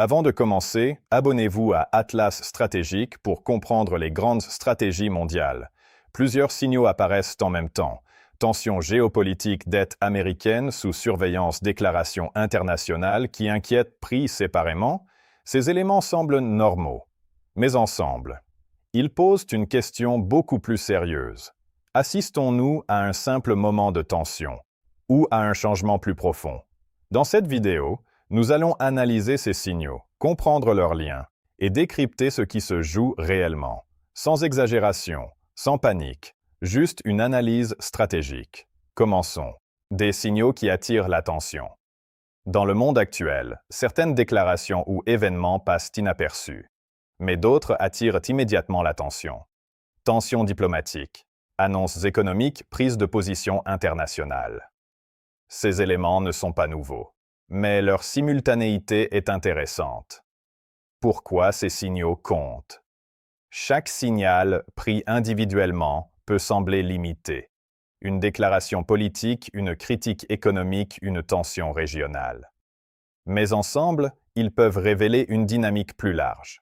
Avant de commencer, abonnez-vous à Atlas Stratégique pour comprendre les grandes stratégies mondiales. Plusieurs signaux apparaissent en même temps. Tensions géopolitiques, dette américaine sous surveillance, déclarations internationales qui inquiètent prix séparément. Ces éléments semblent normaux. Mais ensemble, ils posent une question beaucoup plus sérieuse. Assistons-nous à un simple moment de tension ou à un changement plus profond? Dans cette vidéo, nous allons analyser ces signaux, comprendre leurs liens et décrypter ce qui se joue réellement. Sans exagération, sans panique, juste une analyse stratégique. Commençons. Des signaux qui attirent l'attention. Dans le monde actuel, certaines déclarations ou événements passent inaperçus, mais d'autres attirent immédiatement l'attention. Tensions diplomatiques, annonces économiques, prise de position internationale. Ces éléments ne sont pas nouveaux, mais leur simultanéité est intéressante. Pourquoi ces signaux comptent? Chaque signal pris individuellement peut sembler limité. Une déclaration politique, une critique économique, une tension régionale. Mais ensemble, ils peuvent révéler une dynamique plus large.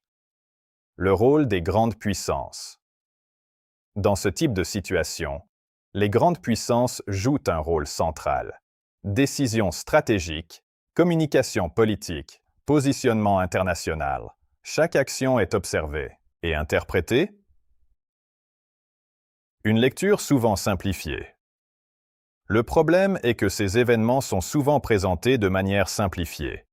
Le rôle des grandes puissances. Dans ce type de situation, les grandes puissances jouent un rôle central. Décisions stratégiques, communication politique, positionnement international. Chaque action est observée et interprétée. Une lecture souvent simplifiée. Le problème est que ces événements sont souvent présentés de manière simplifiée.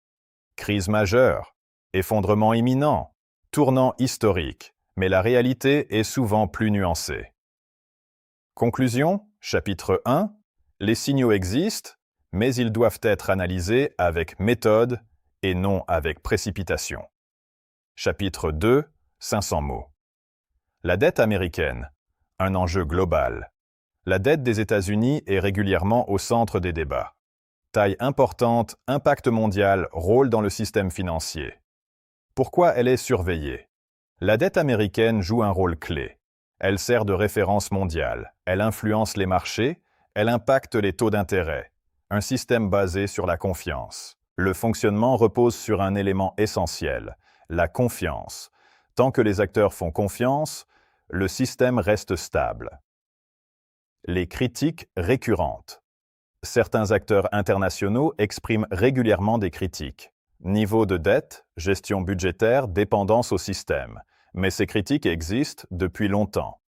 Crise majeure, effondrement imminent, tournant historique, mais la réalité est souvent plus nuancée. Conclusion, chapitre 1. Les signaux existent, mais ils doivent être analysés avec méthode et non avec précipitation. Chapitre 2, 500 mots. La dette américaine, un enjeu global. La dette des États-Unis est régulièrement au centre des débats. Taille importante, impact mondial, rôle dans le système financier. Pourquoi elle est surveillée? La dette américaine joue un rôle clé. Elle sert de référence mondiale, elle influence les marchés, elle impacte les taux d'intérêt. Un système basé sur la confiance. Le fonctionnement repose sur un élément essentiel, la confiance. Tant que les acteurs font confiance, le système reste stable. Les critiques récurrentes. Certains acteurs internationaux expriment régulièrement des critiques. Niveau de dette, gestion budgétaire, dépendance au système. Mais ces critiques existent depuis longtemps.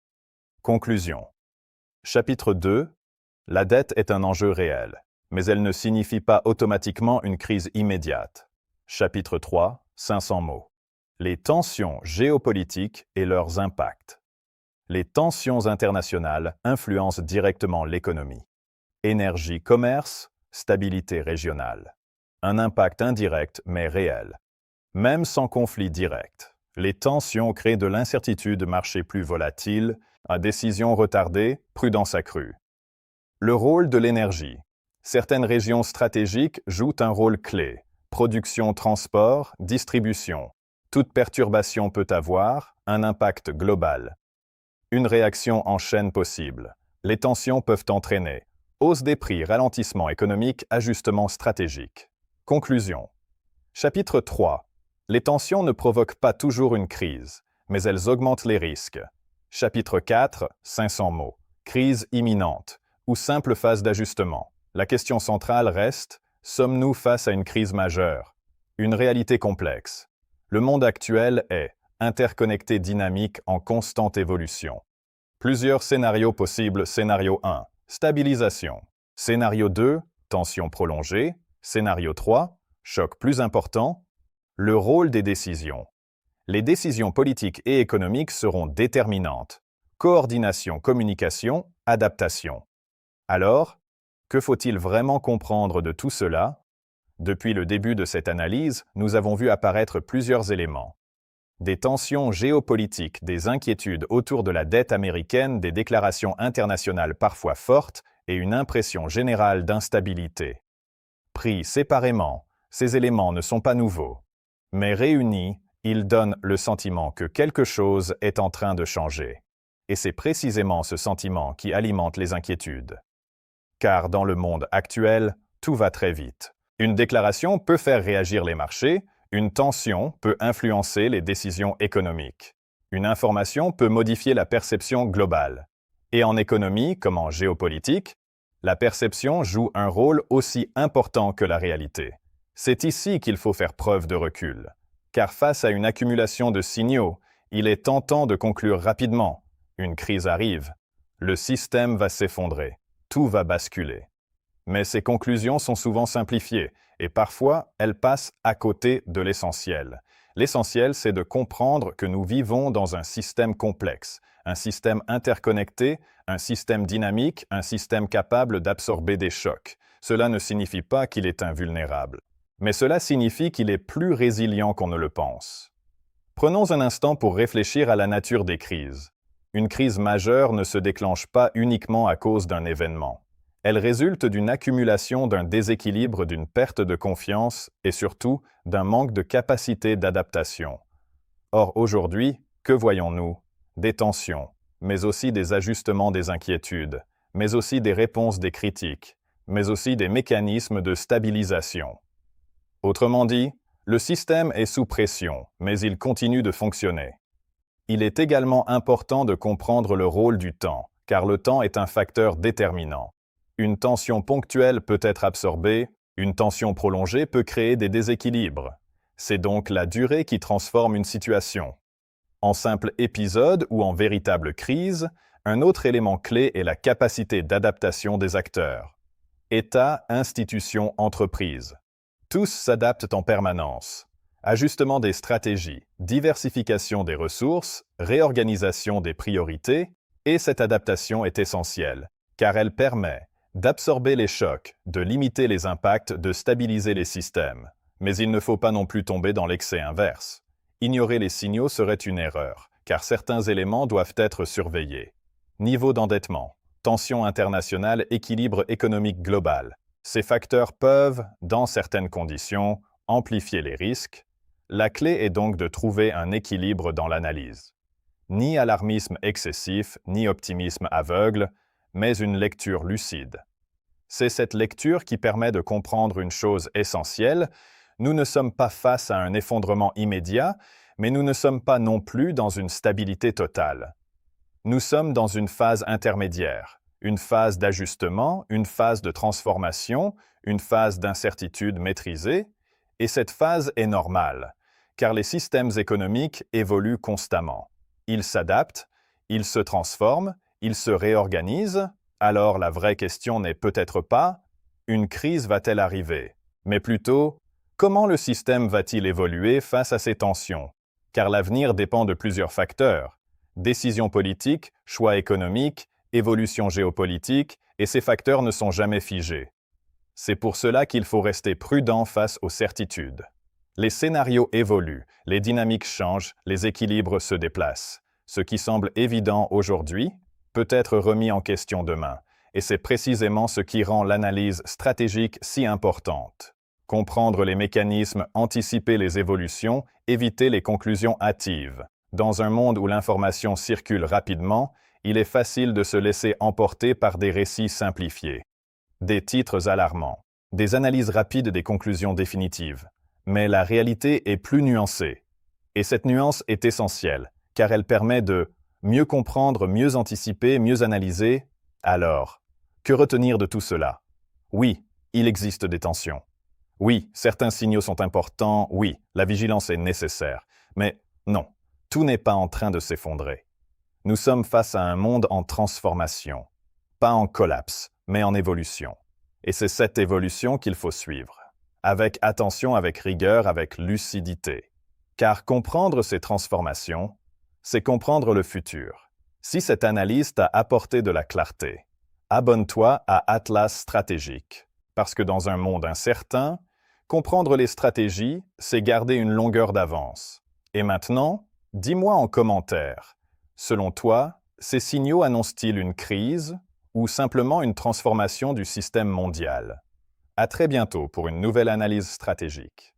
Conclusion. Chapitre 2. La dette est un enjeu réel, mais elle ne signifie pas automatiquement une crise immédiate. Chapitre 3. 500 mots. Les tensions géopolitiques et leurs impacts. Les tensions internationales influencent directement l'économie. Énergie, commerce, stabilité régionale. Un impact indirect mais réel. Même sans conflit direct, les tensions créent de l'incertitude, marché plus volatile, à décisions retardées, prudence accrue. Le rôle de l'énergie. Certaines régions stratégiques jouent un rôle clé. Production, transport, distribution. Toute perturbation peut avoir un impact global. Une réaction en chaîne possible. Les tensions peuvent entraîner hausse des prix, ralentissement économique, ajustement stratégique. Conclusion. Chapitre 3. Les tensions ne provoquent pas toujours une crise, mais elles augmentent les risques. Chapitre 4. 500 mots. Crise imminente ou simple phase d'ajustement. La question centrale reste, sommes-nous face à une crise majeure? Une réalité complexe. Le monde actuel est interconnecté, dynamique, en constante évolution. Plusieurs scénarios possibles. Scénario 1. Stabilisation. Scénario 2. Tension prolongée. Scénario 3. Choc plus important. Le rôle des décisions. Les décisions politiques et économiques seront déterminantes. Coordination, communication, adaptation. Alors, que faut-il vraiment comprendre de tout cela? Depuis le début de cette analyse, nous avons vu apparaître plusieurs éléments. Des tensions géopolitiques, des inquiétudes autour de la dette américaine, des déclarations internationales parfois fortes et une impression générale d'instabilité. Pris séparément, ces éléments ne sont pas nouveaux. Mais réunis, ils donnent le sentiment que quelque chose est en train de changer. Et c'est précisément ce sentiment qui alimente les inquiétudes. Car dans le monde actuel, tout va très vite. Une déclaration peut faire réagir les marchés, Une tension peut influencer les décisions économiques. Une information peut modifier la perception globale. Et en économie, comme en géopolitique, la perception joue un rôle aussi important que la réalité. C'est ici qu'il faut faire preuve de recul. Car face à une accumulation de signaux, il est tentant de conclure rapidement. Une crise arrive. Le système va s'effondrer. Tout va basculer. Mais ces conclusions sont souvent simplifiées, et parfois elles passent à côté de l'essentiel. L'essentiel, c'est de comprendre que nous vivons dans un système complexe, un système interconnecté, un système dynamique, un système capable d'absorber des chocs. Cela ne signifie pas qu'il est invulnérable, mais cela signifie qu'il est plus résilient qu'on ne le pense. Prenons un instant pour réfléchir à la nature des crises. Une crise majeure ne se déclenche pas uniquement à cause d'un événement. Elle résulte d'une accumulation d'un déséquilibre, d'une perte de confiance et surtout d'un manque de capacité d'adaptation. Or, aujourd'hui, que voyons-nous? Des tensions, mais aussi des ajustements des inquiétudes, mais aussi des réponses des critiques, mais aussi des mécanismes de stabilisation. Autrement dit, le système est sous pression, mais il continue de fonctionner. Il est également important de comprendre le rôle du temps, car le temps est un facteur déterminant. Une tension ponctuelle peut être absorbée, une tension prolongée peut créer des déséquilibres. C'est donc la durée qui transforme une situation. En simple épisode ou en véritable crise, un autre élément clé est la capacité d'adaptation des acteurs. État, institutions, entreprises. Tous s'adaptent en permanence. Ajustement des stratégies, diversification des ressources, réorganisation des priorités, et cette adaptation est essentielle, car elle permet d'absorber les chocs, de limiter les impacts, de stabiliser les systèmes. Mais il ne faut pas non plus tomber dans l'excès inverse. Ignorer les signaux serait une erreur, car certains éléments doivent être surveillés. Niveau d'endettement, tension internationale, équilibre économique global. Ces facteurs peuvent, dans certaines conditions, amplifier les risques. La clé est donc de trouver un équilibre dans l'analyse. Ni alarmisme excessif, ni optimisme aveugle, mais une lecture lucide. C'est cette lecture qui permet de comprendre une chose essentielle. Nous ne sommes pas face à un effondrement immédiat, mais nous ne sommes pas non plus dans une stabilité totale. Nous sommes dans une phase intermédiaire, une phase d'ajustement, une phase de transformation, une phase d'incertitude maîtrisée, et cette phase est normale, car les systèmes économiques évoluent constamment. Ils s'adaptent, ils se transforment, ils se réorganisent. Alors la vraie question n'est peut-être pas « une crise va-t-elle arriver ?», mais plutôt « comment le système va-t-il évoluer face à ces tensions ?» Car l'avenir dépend de plusieurs facteurs. Décisions politiques, choix économiques, évolution géopolitique, et ces facteurs ne sont jamais figés. C'est pour cela qu'il faut rester prudent face aux certitudes. Les scénarios évoluent, les dynamiques changent, les équilibres se déplacent. Ce qui semble évident aujourd'hui peut être remis en question demain, et c'est précisément ce qui rend l'analyse stratégique si importante. Comprendre les mécanismes, anticiper les évolutions, éviter les conclusions hâtives. Dans un monde où l'information circule rapidement, il est facile de se laisser emporter par des récits simplifiés. Des titres alarmants, des analyses rapides des conclusions définitives. Mais la réalité est plus nuancée. Et cette nuance est essentielle, car elle permet de mieux comprendre, mieux anticiper, mieux analyser. Alors, que retenir de tout cela? Oui, il existe des tensions. Oui, certains signaux sont importants, oui, la vigilance est nécessaire. Mais non, tout n'est pas en train de s'effondrer. Nous sommes face à un monde en transformation. Pas en collapse, mais en évolution. Et c'est cette évolution qu'il faut suivre. Avec attention, avec rigueur, avec lucidité. Car comprendre ces transformations, c'est comprendre le futur. Si cette analyse t'a apporté de la clarté, abonne-toi à Atlas Stratégique. Parce que dans un monde incertain, comprendre les stratégies, c'est garder une longueur d'avance. Et maintenant, dis-moi en commentaire, selon toi, ces signaux annoncent-ils une crise ou simplement une transformation du système mondial? À très bientôt pour une nouvelle analyse stratégique.